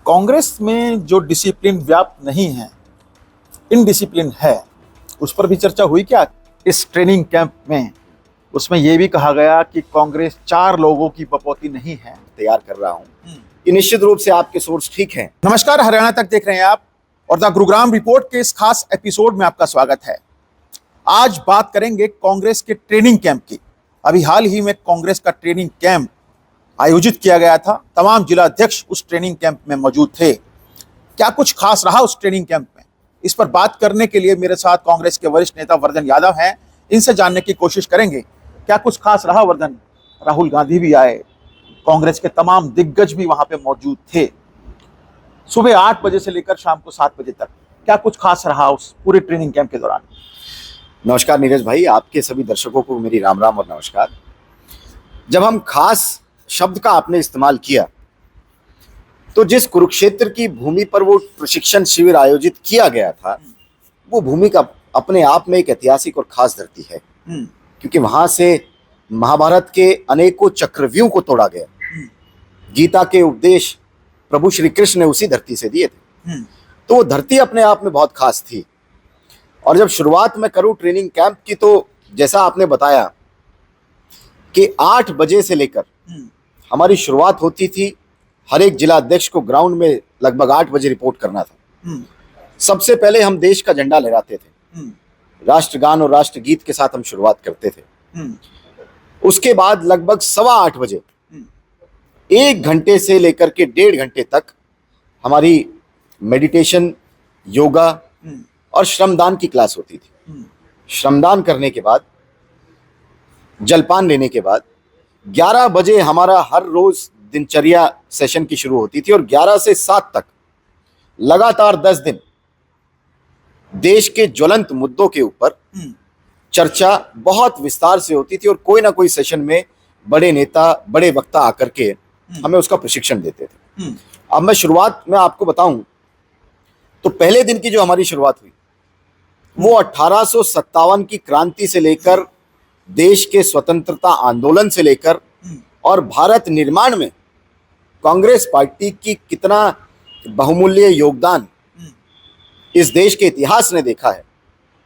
कांग्रेस में जो डिसिप्लिन व्याप्त नहीं है, इनडिसिप्लिन है, उस पर भी चर्चा हुई क्या इस ट्रेनिंग कैंप में? उसमें यह भी कहा गया कि कांग्रेस 4 लोगों की बपौती नहीं है तैयार कर रहा हूं। ये निश्चित रूप से आपके सोर्स ठीक हैं। नमस्कार, हरियाणा तक देख रहे हैं आप और द गुरुग्राम रिपोर्ट के इस खास एपिसोड में आपका स्वागत है। आज बात करेंगे कांग्रेस के ट्रेनिंग कैंप की। अभी हाल ही में कांग्रेस का ट्रेनिंग कैंप आयोजित किया गया था। तमाम जिला अध्यक्ष उस ट्रेनिंग कैंप में मौजूद थे। क्या कुछ खास रहा उस ट्रेनिंग कैंप में? इस पर बात करने के लिए मेरे साथ कांग्रेस के वरिष्ठ नेता वर्धन यादव हैं। इनसे जानने की कोशिश करेंगे क्या कुछ खास रहा। वर्धन, राहुल गांधी भी आए, कांग्रेस के तमाम दिग्गज भी वहां पे मौजूद थे। सुबह 8 बजे से लेकर शाम को 7 बजे तक क्या कुछ खास रहा उस पूरे ट्रेनिंग कैंप के दौरान? नमस्कार नीरज भाई, आपके सभी दर्शकों को मेरी राम राम और नमस्कार। जब हम खास शब्द का आपने इस्तेमाल किया तो जिस कुरुक्षेत्र की भूमि पर वो प्रशिक्षण शिविर आयोजित किया गया था, वो भूमि का अपने आप में एक ऐतिहासिक और खास धरती है, क्योंकि वहां से महाभारत के अनेकों चक्रव्यूह को तोड़ा गया। गीता के उपदेश प्रभु श्री कृष्ण ने उसी धरती से दिए थे। तो वो धरती अपने आप में बहुत खास थी। और जब शुरुआत में करूं ट्रेनिंग कैंप की, तो जैसा आपने बताया कि 8 बजे से लेकर हमारी शुरुआत होती थी। हर एक जिला अध्यक्ष को ग्राउंड में लगभग 8 बजे रिपोर्ट करना था। सबसे पहले हम देश का झंडा लहराते थे, राष्ट्रगान और राष्ट्रगीत के साथ हम शुरुआत करते थे। उसके बाद लगभग 7:15 बजे 1 घंटे से लेकर के 1.5 घंटे तक हमारी मेडिटेशन, योगा और श्रमदान की क्लास होती थी। श्रमदान करने के बाद, जलपान लेने के बाद 11 बजे हमारा हर रोज दिनचर्या सेशन की शुरू होती थी और 11 से 7 तक लगातार 10 दिन देश के ज्वलंत मुद्दों के ऊपर चर्चा बहुत विस्तार से होती थी और कोई ना कोई सेशन में बड़े नेता, बड़े वक्ता आकर के हमें उसका प्रशिक्षण देते थे। अब मैं शुरुआत में आपको बताऊं तो पहले दिन की जो हमारी शुरुआत हुई वो 1857 की क्रांति से लेकर, देश के स्वतंत्रता आंदोलन से लेकर और भारत निर्माण में कांग्रेस पार्टी की कितना बहुमूल्य योगदान इस देश के इतिहास ने देखा है,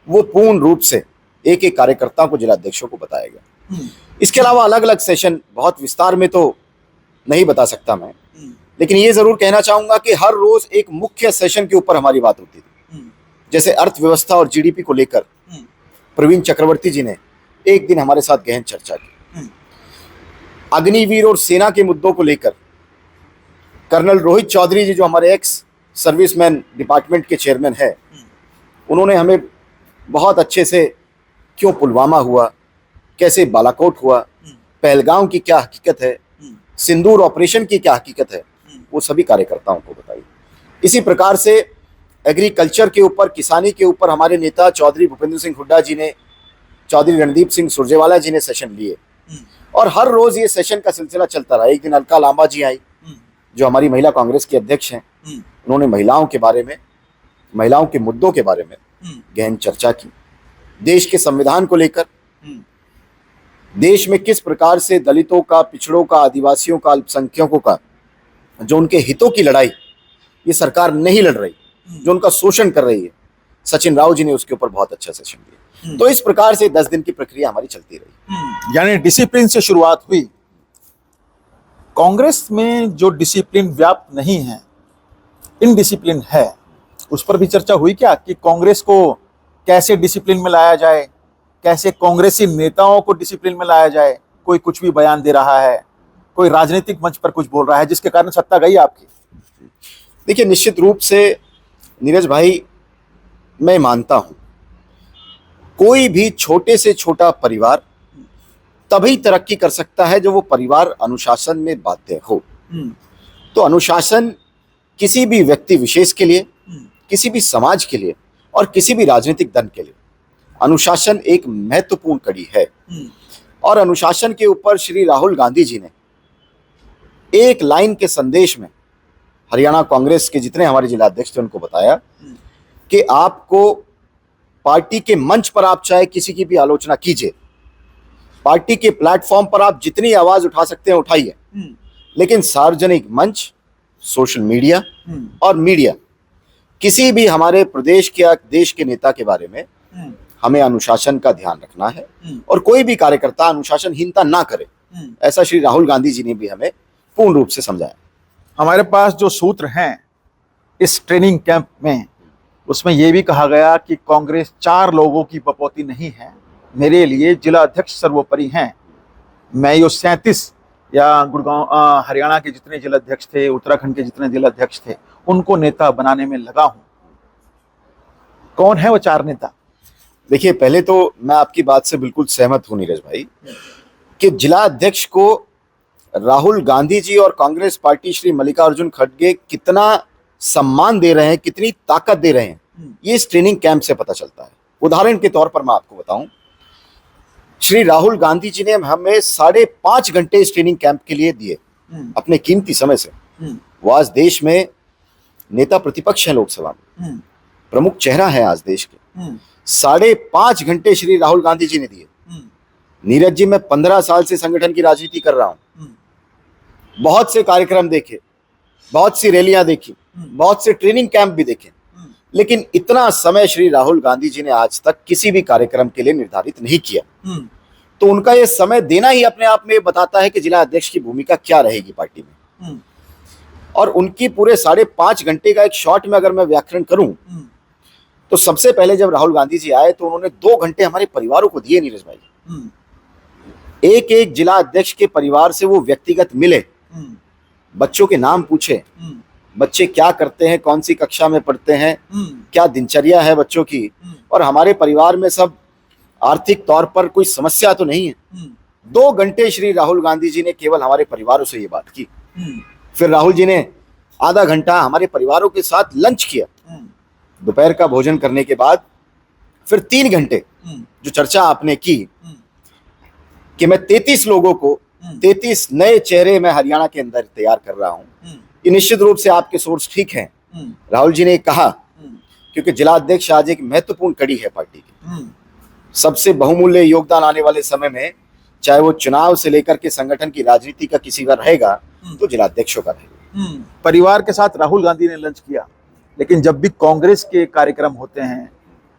वो पूर्ण रूप से एक एक कार्यकर्ता को, जिला अध्यक्षों को बताया गया। इसके अलावा अलग अलग सेशन बहुत विस्तार में तो नहीं बता सकता मैं, लेकिन ये जरूर कहना चाहूंगा कि हर रोज एक मुख्य सेशन के ऊपर हमारी बात होती थी। जैसे अर्थव्यवस्था और जीडीपी को लेकर प्रवीण चक्रवर्ती जी ने एक दिन हमारे साथ गहन चर्चा की। अग्निवीर और सेना के मुद्दों को लेकर कर्नल रोहित चौधरी जी, जो हमारे एक्स सर्विसमैन डिपार्टमेंट के चेयरमैन है, उन्होंने हमें बहुत अच्छे से क्यों पुलवामा हुआ, कैसे बालाकोट हुआ, पहलगांव की क्या हकीकत है, सिंदूर ऑपरेशन की क्या हकीकत है, वो सभी कार्यकर्ताओं को बताई। इसी प्रकार से एग्रीकल्चर के ऊपर, किसानी के ऊपर हमारे नेता चौधरी भूपेंद्र सिंह हुड्डा जी ने, चौधरी रणदीप सिंह सुरजेवाला जी ने सेशन लिए और हर रोज ये सेशन का सिलसिला चलता रहा। एक दिन अलका लांबा जी आई, जो हमारी महिला कांग्रेस की अध्यक्ष हैं। उन्होंने महिलाओं के बारे में, महिलाओं के मुद्दों के बारे में गहन चर्चा की। देश के संविधान को लेकर, देश में किस प्रकार से दलितों का, पिछड़ों का, आदिवासियों का, अल्पसंख्यकों का जो उनके हितों की लड़ाई ये सरकार नहीं लड़ रही, जो उनका शोषण कर रही है, सचिन राव जी ने उसके ऊपर बहुत अच्छा सेशन दिया। तो इस प्रकार से 10 दिन की प्रक्रिया हमारी चलती रही। यानी डिसिप्लिन से शुरुआत हुई। कांग्रेस में जो डिसिप्लिन व्याप्त नहीं है, इनडिसिप्लिन है, उस पर भी चर्चा हुई क्या कि कांग्रेस को कैसे डिसिप्लिन में लाया जाए, कैसे कांग्रेसी नेताओं को डिसिप्लिन में लाया जाए? कोई कुछ भी बयान दे रहा है, कोई राजनीतिक मंच पर कुछ बोल रहा है जिसके कारण सत्ता गई आपकी। देखिए, निश्चित रूप से नीरज भाई, मैं मानता हूं कोई भी छोटे से छोटा परिवार तभी तरक्की कर सकता है जो वो परिवार अनुशासन में बाध्य हो। तो अनुशासन किसी भी व्यक्ति विशेष के लिए, किसी भी समाज के लिए और किसी भी राजनीतिक दल के लिए अनुशासन एक महत्वपूर्ण कड़ी है। और अनुशासन के ऊपर श्री राहुल गांधी जी ने एक लाइन के संदेश में हरियाणा कांग्रेस के जितने हमारे जिला अध्यक्ष थे उनको बताया कि आपको पार्टी के मंच पर आप चाहे किसी की भी आलोचना कीजिए, पार्टी के प्लेटफॉर्म पर आप जितनी आवाज उठा सकते हैं उठाइए, लेकिन सार्वजनिक मंच सोशल मीडिया हम्म, और मीडिया किसी भी हमारे प्रदेश के या देश के नेता के बारे में हम्म, हमें अनुशासन का ध्यान रखना है हम्म, और कोई भी कार्यकर्ता अनुशासनहीनता ना करे, ऐसा श्री राहुल गांधी जी ने भी हमें पूर्ण रूप से समझाया। हमारे पास जो सूत्र हैं इस ट्रेनिंग कैंप में, उसमें यह भी कहा गया कि कांग्रेस 4 लोगों की बपौती नहीं है, मेरे लिए जिला अध्यक्ष सर्वोपरि हैं। मैं ये 37 या गुड़गांव हरियाणा के जितने जिला अध्यक्ष थे, उत्तराखंड के जितने जिला अध्यक्ष थे, उनको नेता बनाने में लगा हूं। कौन है वो 4 नेता? देखिए, पहले तो मैं आपकी बात से बिल्कुल सहमत हूं नीरज भाई कि जिला अध्यक्ष को राहुल गांधी जी और कांग्रेस पार्टी श्री मल्लिकार्जुन खड़गे कितना सम्मान दे रहे हैं, कितनी ताकत दे रहे हैं, ये इस ट्रेनिंग कैंप से पता चलता है। उदाहरण के तौर पर मैं आपको बताऊं, श्री राहुल गांधी जी ने हमें 5.5 घंटे इस ट्रेनिंग कैंप के लिए दिए अपने कीमती समय से। वो आज देश में नेता प्रतिपक्ष हैं, लोकसभा में प्रमुख चेहरा है आज देश के। 5.5 घंटे श्री राहुल गांधी जी ने दिए। नीरज जी, मैं 15 साल से संगठन की राजनीति कर रहा हूं, बहुत से कार्यक्रम देखे, बहुत सी रैलियां देखी, बहुत से ट्रेनिंग कैंप भी देखे, लेकिन इतना समय श्री राहुल गांधी जी ने आज तक किसी भी कार्यक्रम के लिए निर्धारित नहीं किया। तो उनका यह समय देना ही अपने आप में बताता है कि जिला अध्यक्ष की भूमिका क्या रहेगी पार्टी में। और उनकी पूरे 5.5 घंटे का एक शॉर्ट में अगर मैं व्याख्यान करूं, तो सबसे पहले जब राहुल गांधी जी आए तो उन्होंने 2 घंटे हमारे परिवारों को दिए नीरज भाई। एक एक जिला अध्यक्ष के परिवार से वो व्यक्तिगत मिले, बच्चों के नाम पूछे, बच्चे क्या करते हैं, कौन सी कक्षा में पढ़ते हैं, क्या दिनचर्या है बच्चों की, और हमारे परिवार में सब आर्थिक तौर पर कोई समस्या तो नहीं है। 2 घंटे श्री राहुल गांधी जी ने केवल हमारे परिवारों से ये बात की। फिर राहुल जी ने आधा घंटा हमारे परिवारों के साथ लंच किया। दोपहर का भोजन करने के बाद फिर 3 घंटे जो चर्चा आपने की कि मैं 33 लोगों को, 33 नए चेहरे मैं हरियाणा के अंदर तैयार कर रहा हूं, ये निश्चित रूप से आपके सोर्स ठीक हैं। राहुल जी ने कहा क्योंकि जिला अध्यक्ष आज एक महत्वपूर्ण कड़ी है पार्टी की। सबसे बहुमूल्य योगदान आने वाले समय में, चाहे वो चुनाव से लेकर के संगठन की राजनीति का किसी का रहेगा, तो जिला अध्यक्षों का रहेगा। परिवार के साथ राहुल गांधी ने लंच किया, लेकिन जब भी कांग्रेस के कार्यक्रम होते हैं,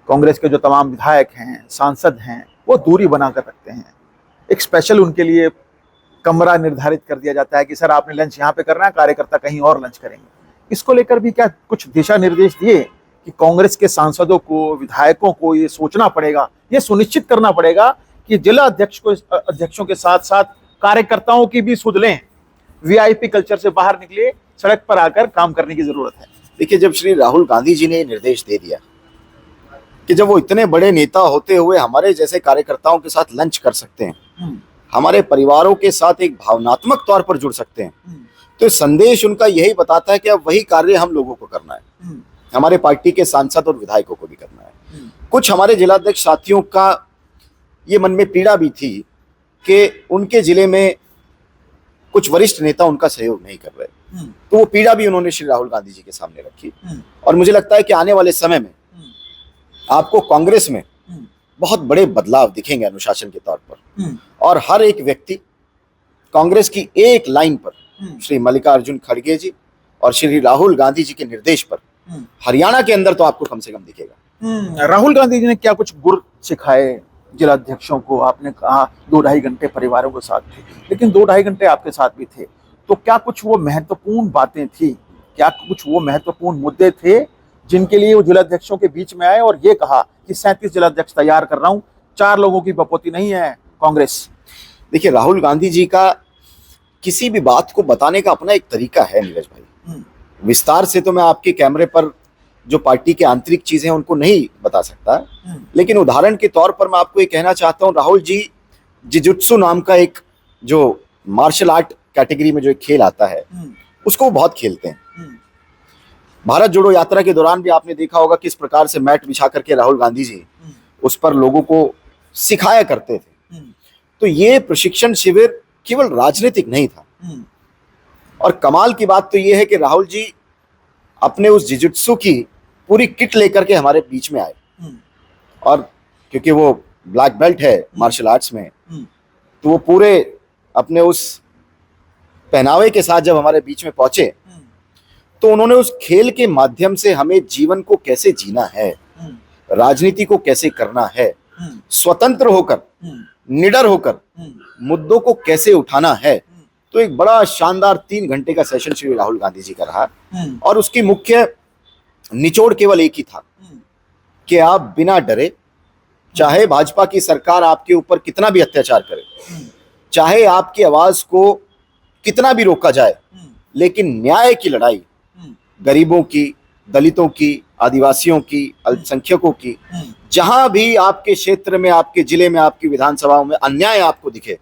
कांग्रेस के जो तमाम विधायक हैं, सांसद हैं, वो दूरी बनाकर रखते हैं। एक स्पेशल उनके लिए कमरा निर्धारित कर दिया जाता है कि सर आपने लंच यहाँ पे करना है, कार्यकर्ता कहीं और लंच करेंगे। इसको लेकर भी क्या कुछ दिशा निर्देश दिए कि कांग्रेस के सांसदों को, विधायकों को ये सोचना पड़ेगा, ये सुनिश्चित करना पड़ेगा कि जिला अध्यक्षों के साथ साथ कार्यकर्ताओं की भी सुध लें, वीआईपी कल्चर से बाहर निकले, सड़क पर आकर काम करने की जरूरत है। देखिए, जब श्री राहुल गांधी जी ने निर्देश दे दिया कि जब वो इतने बड़े नेता होते हुए हमारे जैसे कार्यकर्ताओं के साथ लंच कर सकते हैं, हमारे परिवारों के साथ एक भावनात्मक तौर पर जुड़ सकते हैं, तो संदेश उनका यही बताता है कि अब वही कार्य हम लोगों को करना है, हमारे पार्टी के सांसद और विधायकों को भी करना है। कुछ हमारे जिलाध्यक्ष साथियों का ये मन में पीड़ा भी थी कि उनके जिले में कुछ वरिष्ठ नेता उनका सहयोग नहीं कर रहे, तो वो पीड़ा भी उन्होंने श्री राहुल गांधी जी के सामने रखी। और मुझे लगता है कि आने वाले समय में आपको कांग्रेस में बहुत बड़े बदलाव दिखेंगे अनुशासन के तौर पर, और हर एक व्यक्ति कांग्रेस की एक लाइन पर श्री मल्लिकार्जुन खड़गे जी और श्री राहुल गांधी जी के निर्देश पर हरियाणा के अंदर तो आपको कम से कम दिखेगा। राहुल गांधी जी ने क्या कुछ गुर सिखाए जिला अध्यक्षों को? आपने कहा 2-2.5 घंटे परिवारों के साथ थे, लेकिन 2-2.5 घंटे आपके साथ भी थे, तो क्या कुछ वो महत्वपूर्ण बातें थी, क्या कुछ वो महत्वपूर्ण मुद्दे थे जिनके लिए वो जिला अध्यक्षों के बीच में आए और ये कहा कि 37 जिला अध्यक्ष तैयार कर रहा हूं, 4 लोगों की बपौती नहीं है कांग्रेस? देखिए, राहुल गांधी जी का किसी भी बात को बताने का अपना एक तरीका है नीरज भाई। विस्तार से तो मैं आपके कैमरे पर जो पार्टी के आंतरिक चीजें हैं उनको नहीं बता सकता, लेकिन उदाहरण के तौर पर मैं आपको ये कहना चाहता हूं, राहुल जी जिजुत्सु नाम का एक जो मार्शल आर्ट कैटेगरी में जो एक खेल आता है, उसको बहुत खेलते हैं। भारत जोड़ो यात्रा के दौरान भी आपने देखा होगा किस प्रकार से मैट बिछा करके राहुल गांधी जी उस पर लोगों को सिखाया करते थे। तो ये प्रशिक्षण शिविर केवल राजनीतिक नहीं था, और कमाल की बात तो ये है कि राहुल जी अपने उस जिजुत्सु की पूरी किट लेकर के हमारे बीच में आए, और क्योंकि वो ब्लैक बेल्ट है मार्शल आर्ट्स में, तो वो पूरे अपने उस पहनावे के साथ जब हमारे बीच में पहुंचे तो उन्होंने उस खेल के माध्यम से हमें जीवन को कैसे जीना है, राजनीति को कैसे करना है, स्वतंत्र होकर, निडर होकर मुद्दों को कैसे उठाना है, तो एक बड़ा शानदार 3 घंटे का सेशन श्री राहुल गांधी जी का रहा। और उसकी मुख्य निचोड़ केवल एक ही था कि आप बिना डरे, चाहे भाजपा की सरकार आपके ऊपर कितना भी अत्याचार करे, चाहे आपकी आवाज को कितना भी रोका जाए, लेकिन न्याय की लड़ाई गरीबों की, दलितों की, आदिवासियों की, अल्पसंख्यकों की, जहां भी आपके क्षेत्र में, आपके जिले में, आपकी विधानसभाओं में अन्याय आपको दिखे,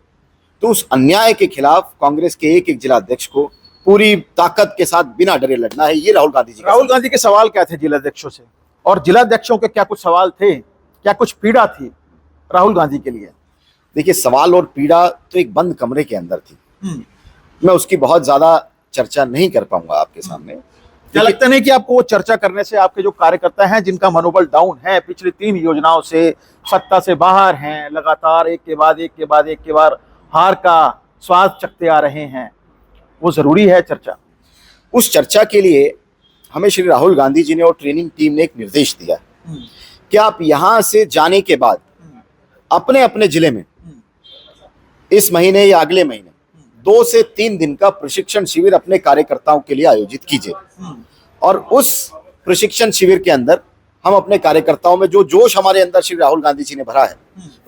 तो उस अन्याय के खिलाफ कांग्रेस के एक एक जिलाध्यक्ष को पूरी ताकत के साथ बिना डरे लड़ना है। ये राहुल गांधी के सवाल क्या थे जिलाध्यक्षों से, और जिलाध्यक्षों के क्या कुछ सवाल थे, क्या कुछ पीड़ा थी राहुल गांधी के लिए? देखिए, सवाल और पीड़ा तो एक बंद कमरे के अंदर थी, मैं उसकी बहुत ज्यादा चर्चा नहीं कर पाऊंगा आपके सामने। क्या लगता नहीं कि आपको वो चर्चा करने से आपके जो कार्यकर्ता हैं, जिनका मनोबल डाउन है, पिछली 3 योजनाओं से सत्ता से बाहर हैं, लगातार एक के बाद हार का स्वाद चखते आ रहे हैं, वो जरूरी है चर्चा? उस चर्चा के लिए हमें श्री राहुल गांधी जी ने और ट्रेनिंग टीम ने एक निर्देश दिया कि आप यहां से जाने के बाद अपने अपने जिले में इस महीने या अगले महीने 2 से 3 दिन का प्रशिक्षण शिविर अपने कार्यकर्ताओं के लिए आयोजित कीजिए, और उस प्रशिक्षण शिविर के अंदर हम अपने कार्यकर्ताओं में जो जोश हमारे अंदर श्री राहुल गांधी जी ने भरा है,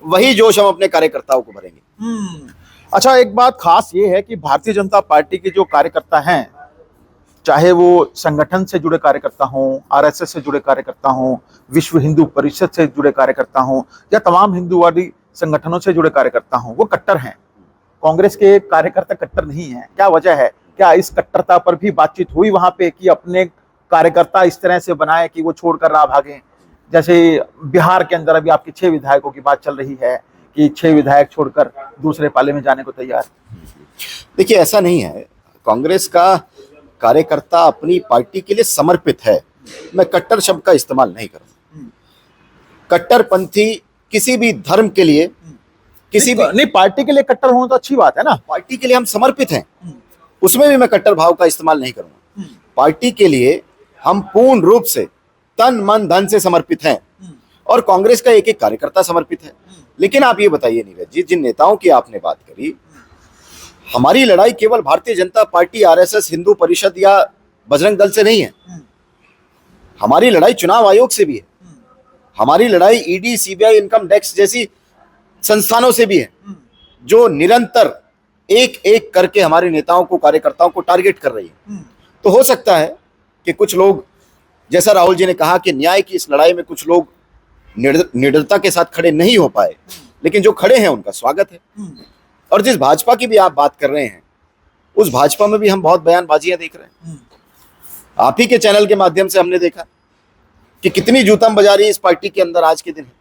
वही जोश हम अपने कार्यकर्ताओं को भरेंगे। अच्छा, एक बात खास ये है कि भारतीय जनता पार्टी के जो कार्यकर्ता हैं, चाहे वो संगठन से जुड़े कार्यकर्ता हों, आरएसएस से जुड़े कार्यकर्ता हों, विश्व हिंदू परिषद से जुड़े कार्यकर्ता हों, या तमाम हिंदूवादी संगठनों से जुड़े कार्यकर्ता हों, वो कट्टर हैं। कांग्रेस के कार्यकर्ता कट्टर नहीं हैं। क्या वजह है? क्या इस कट्टरता पर भी बातचीत हुई वहां पे कि अपने कार्यकर्ता इस तरह से बनाए कि वो छोड़कर ना भागें? जैसे बिहार के अंदर अभी आपके 6 विधायकों की बात चल रही है कि 6 विधायक छोड़कर दूसरे पाले में जाने को तैयार। देखिए, ऐसा नहीं है। कांग्रेस का कार्यकर्ता अपनी पार्टी के लिए समर्पित है। मैं कट्टर शब्द का इस्तेमाल नहीं करूंगा। कट्टरपंथी किसी भी धर्म के लिए, किसी भी नहीं, पार्टी के लिए कट्टर होना तो अच्छी बात है ना। पार्टी के लिए हम समर्पित हैं, उसमें भी मैं कट्टर भाव का इस्तेमाल नहीं करूंगा। पार्टी के लिए हम पूर्ण रूप से तन मन धन से समर्पित हैं, और कांग्रेस का एक एक कार्यकर्ता समर्पित है। लेकिन आप ये बताइए नीरज जी, जिन नेताओं की आपने बात करी, हमारी लड़ाई केवल भारतीय जनता पार्टी, आरएसएस, हिंदू परिषद या बजरंग दल से नहीं है। हमारी लड़ाई चुनाव आयोग से भी है, हमारी लड़ाई ईडी, सीबीआई, इनकम टैक्स जैसी संस्थानों से भी है, जो निरंतर एक एक करके हमारे नेताओं को, कार्यकर्ताओं को टारगेट कर रही है। तो हो सकता है कि कुछ लोग, जैसा राहुल जी ने कहा कि न्याय की इस लड़ाई में कुछ लोग निडरता के साथ खड़े नहीं हो पाए, लेकिन जो खड़े हैं उनका स्वागत है। और जिस भाजपा की भी आप बात कर रहे हैं, उस भाजपा में भी हम बहुत बयानबाजियां देख रहे हैं। आप ही के चैनल के माध्यम से हमने देखा कि कितनी जूतम बाजारी इस पार्टी के अंदर आज के दिन है।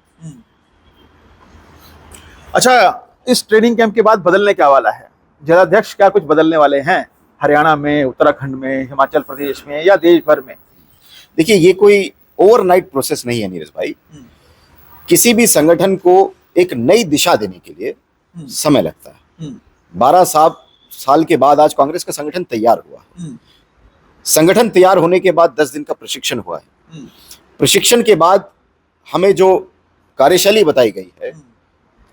अच्छा, इस ट्रेनिंग कैंप के बाद बदलने क्या वाला है? जिलाध्यक्ष क्या कुछ बदलने वाले हैं हरियाणा में, उत्तराखंड में, हिमाचल प्रदेश में, या देश भर में? देखिए, ये कोई ओवरनाइट प्रोसेस नहीं है नीरज भाई। किसी भी संगठन को एक नई दिशा देने के लिए समय लगता है। 12 साल के बाद आज कांग्रेस का संगठन तैयार हुआ है। संगठन तैयार होने के बाद 10 दिन का प्रशिक्षण हुआ है। प्रशिक्षण के बाद हमें जो कार्यशैली बताई गई है,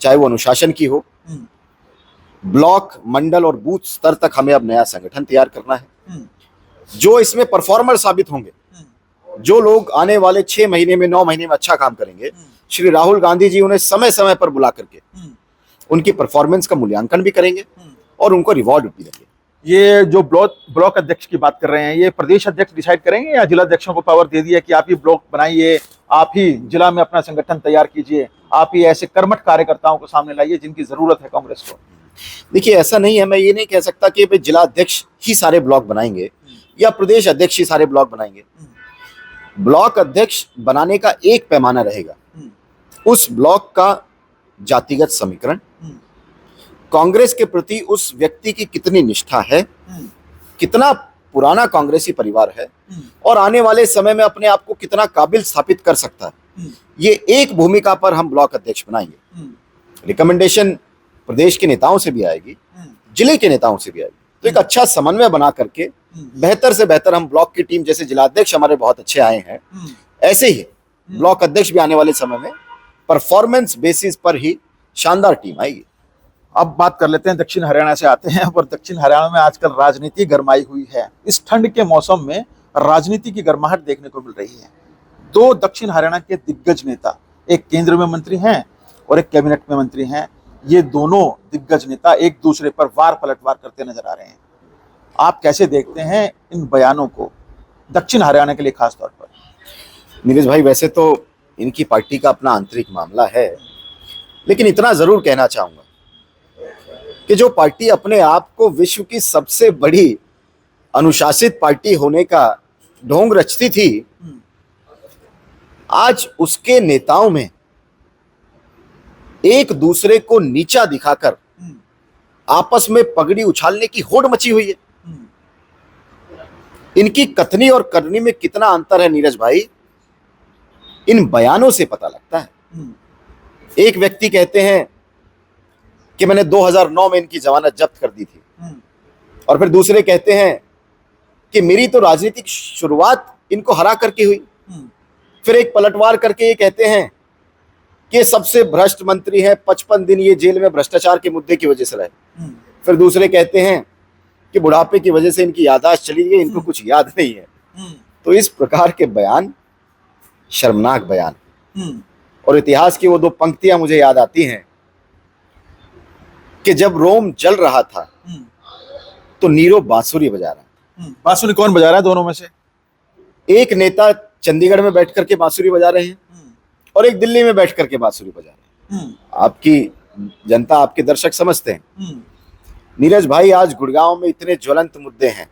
चाहे वो अनुशासन की हो, ब्लॉक, मंडल और बूथ स्तर तक हमें अब नया संगठन तैयार करना है। जो इसमें परफॉर्मर साबित होंगे, जो लोग आने वाले 6 महीने में, 9 महीने में अच्छा काम करेंगे, श्री राहुल गांधी जी उन्हें समय समय पर बुला करके उनकी परफॉर्मेंस का मूल्यांकन भी करेंगे और उनको रिवॉर्ड भी देंगे। ये जो ब्लॉक अध्यक्ष की बात कर रहे हैं, ये प्रदेश अध्यक्ष डिसाइड करेंगे, या जिलाध्यक्षों को पावर दे दिया कि आप ही ब्लॉक बनाइए, आप ही जिला में अपना संगठन तैयार कीजिए, आप ही ऐसे कर्मठ कार्यकर्ताओं को सामने लाइए जिनकी जरूरत है कांग्रेस को? देखिए, ऐसा नहीं है। मैं ये नहीं कह सकता कि जिला अध्यक्ष ही सारे ब्लॉक बनाएंगे या प्रदेश अध्यक्ष ही सारे ब्लॉक बनाएंगे। ब्लॉक अध्यक्ष बनाने का एक पैमाना रहेगा, उस ब्लॉक का जातिगत समीकरण, कांग्रेस के प्रति उस व्यक्ति की कितनी निष्ठा है, कितना पुराना कांग्रेसी परिवार है, और आने वाले समय में अपने आप को कितना काबिल स्थापित कर सकता है। ये एक भूमिका पर हम ब्लॉक अध्यक्ष बनाएंगे। रिकमेंडेशन प्रदेश के नेताओं से भी आएगी, जिले के नेताओं से भी आएगी। तो एक अच्छा समन्वय बना करके बेहतर से बेहतर हम ब्लॉक की टीम, जैसे जिलाध्यक्ष हमारे बहुत अच्छे आए हैं, ऐसे ही ब्लॉक अध्यक्ष भी आने वाले समय में परफॉर्मेंस बेसिस पर ही शानदार टीम आएगी। अब बात कर लेते हैं, दक्षिण हरियाणा से आते हैं। और दक्षिण हरियाणा में आजकल राजनीति गरमाई हुई है। इस ठंड के मौसम में राजनीति की गर्माहट देखने को मिल रही है। दो दक्षिण हरियाणा के दिग्गज नेता, एक केंद्र में मंत्री हैं और एक कैबिनेट में मंत्री हैं, ये दोनों दिग्गज नेता एक दूसरे पर वार पलटवार करते नजर आ रहे हैं। आप कैसे देखते हैं इन बयानों को, दक्षिण हरियाणा के लिए खास तौर पर? नीरज भाई, वैसे तो इनकी पार्टी का अपना आंतरिक मामला है, लेकिन इतना जरूर कहना चाहूंगा कि जो पार्टी अपने आप को विश्व की सबसे बड़ी अनुशासित पार्टी होने का ढोंग रचती थी, आज उसके नेताओं में एक दूसरे को नीचा दिखाकर आपस में पगड़ी उछालने की होड़ मची हुई है। इनकी कथनी और करनी में कितना अंतर है नीरज भाई, इन बयानों से पता लगता है। एक व्यक्ति कहते हैं कि मैंने 2009 में इनकी जमानत जब्त कर दी थी, और फिर दूसरे कहते हैं कि मेरी तो राजनीतिक शुरुआत इनको हरा करके हुई। फिर एक पलटवार करके ये कहते हैं कि सबसे भ्रष्ट मंत्री है, 55 दिन ये जेल में भ्रष्टाचार के मुद्दे की वजह से रहे। फिर दूसरे कहते हैं कि बुढ़ापे की वजह से इनकी याददाश्त चली गई, इनको कुछ याद नहीं है। तो इस प्रकार के बयान शर्मनाक बयान। और इतिहास की वो दो पंक्तियां मुझे याद आती हैं कि जब रोम जल रहा था तो नीरो बांसुरी बजा रहा। बांसुरी कौन बजा रहा है दोनों में से? एक नेता चंडीगढ़ में बैठ करके बांसुरी बजा रहे हैं और एक दिल्ली में बैठ करके बांसुरी बजा रहे हैं। आपकी जनता, आपके दर्शक समझते हैं। नीरज भाई, आज गुड़गांव में इतने ज्वलंत मुद्दे हैं,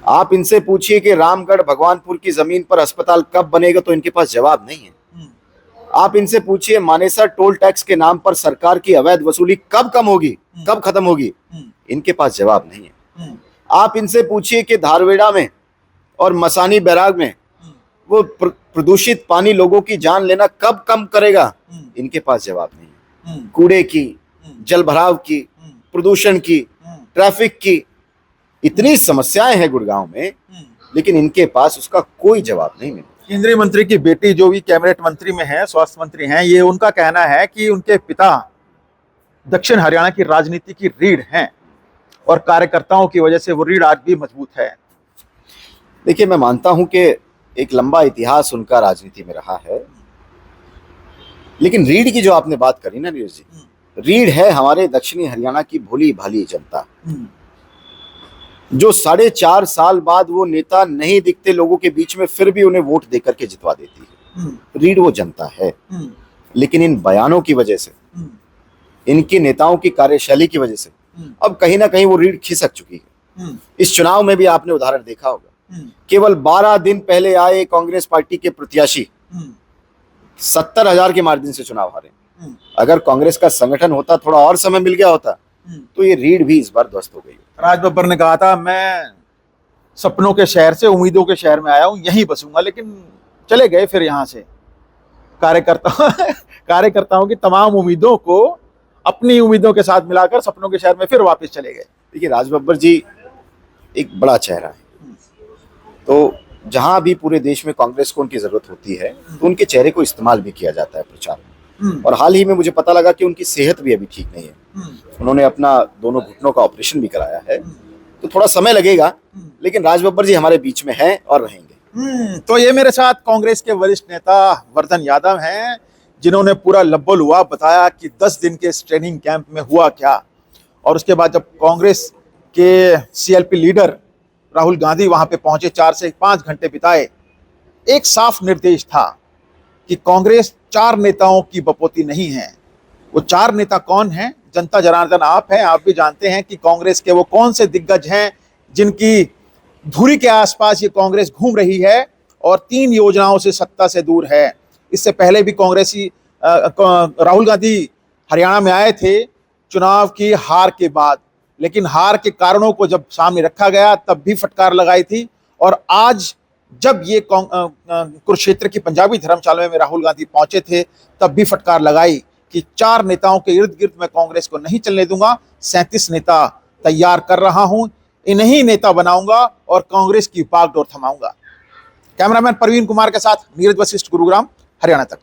आप इनसे पूछिए कि रामगढ़ भगवानपुर की जमीन पर अस्पताल कब बनेगा, तो इनके पास जवाब नहीं है। आप इनसे पूछिए मानेसर टोल टैक्स के नाम पर सरकार की अवैध वसूली कब कम होगी, कब खत्म होगी, इनके पास जवाब नहीं है। आप इनसे पूछिए कि धारवेड़ा में और मसानी बैराग में वो प्रदूषित पानी लोगों की जान लेना कब कम करेगा, इनके पास जवाब नहीं है। कूड़े की, जल भराव की, प्रदूषण की, ट्रैफिक की इतनी समस्याएं हैं गुड़गांव में, लेकिन इनके पास उसका कोई जवाब नहीं मिला। केंद्रीय मंत्री की बेटी जो भी कैबिनेट मंत्री में है, स्वास्थ्य मंत्री हैं, ये उनका कहना है कि उनके पिता दक्षिण हरियाणा की राजनीति की रीढ़ हैं और कार्यकर्ताओं की वजह से वो रीढ़ आज भी मजबूत है। देखिए, मैं मानता हूं कि एक लंबा इतिहास उनका राजनीति में रहा है, लेकिन रीढ़ की जो आपने बात करी ना नीरज जी, रीढ़ है हमारे दक्षिणी हरियाणा की भोली भाली जनता, जो 4.5 साल बाद वो नेता नहीं दिखते लोगों के बीच में, फिर भी उन्हें वोट देकर के जितवा देती है। रीढ़ वो जनता है। लेकिन इन बयानों की वजह से, इनके नेताओं की कार्यशैली की वजह से अब कहीं ना कहीं वो रीढ़ खिसक चुकी है। इस चुनाव में भी आपने उदाहरण देखा होगा, केवल 12 दिन पहले आए कांग्रेस पार्टी के प्रत्याशी 70,000 के मार्जिन से चुनाव हारे। अगर कांग्रेस का संगठन होता, थोड़ा और समय मिल गया होता, तो ये रीढ़ भी इस बार ध्वस्त हो गई। राज बब्बर ने कहा था, मैं सपनों के शहर से उम्मीदों के शहर में आया हूं, यहीं बसूंगा, लेकिन चले गए फिर यहां से। कार्यकर्ताओं की तमाम उम्मीदों को अपनी उम्मीदों के साथ मिलाकर सपनों के शहर में फिर वापस चले गए। देखिए, राज बब्बर जी एक बड़ा चेहरा है, तो जहां भी पूरे देश में कांग्रेस को उनकी जरूरत होती है, तो उनके चेहरे को इस्तेमाल भी किया जाता है प्रचार में। और हाल ही में मुझे पता लगा कि उनकी सेहत भी अभी ठीक नहीं है। उन्होंने अपना दोनों घुटनों का ऑपरेशन भी कराया है, तो थोड़ा समय लगेगा, लेकिन राज बब्बर जी हमारे बीच में हैं और रहेंगे। तो ये मेरे साथ कांग्रेस के वरिष्ठ नेता वर्धन यादव हैं, जिन्होंने पूरा लब्बो-लुआब बताया कि 10 दिन के इस ट्रेनिंग कैंप में हुआ क्या। और उसके बाद जब कांग्रेस के सीएलपी लीडर राहुल गांधी वहां पे पहुंचे, 4 से 5 घंटे बिताए, एक साफ निर्देश था कि कांग्रेस 4 नेताओं की बपोती नहीं है। वो 4 नेता कौन हैं? जनता जनार्दन आप हैं, आप भी जानते हैं कि कांग्रेस के वो कौन से दिग्गज हैं जिनकी धुरी के आसपास ये कांग्रेस घूम रही है और 3 योजनाओं से सत्ता से दूर है। इससे पहले भी कांग्रेसी राहुल गांधी हरियाणा में आए थे चुनाव की हार के बाद, लेकिन हार के कारणों को जब सामने रखा गया तब भी फटकार लगाई थी। और आज जब ये कुरुक्षेत्र की पंजाबी धर्मशाला में राहुल गांधी पहुंचे थे, तब भी फटकार लगाई कि 4 नेताओं के इर्द गिर्द मैं कांग्रेस को नहीं चलने दूंगा। 37 नेता तैयार कर रहा हूं, इन्हीं नेता बनाऊंगा और कांग्रेस की बागडोर थमाऊंगा। कैमरामैन प्रवीण कुमार के साथ नीरज वशिष्ठ, गुरुग्राम, हरियाणा तक।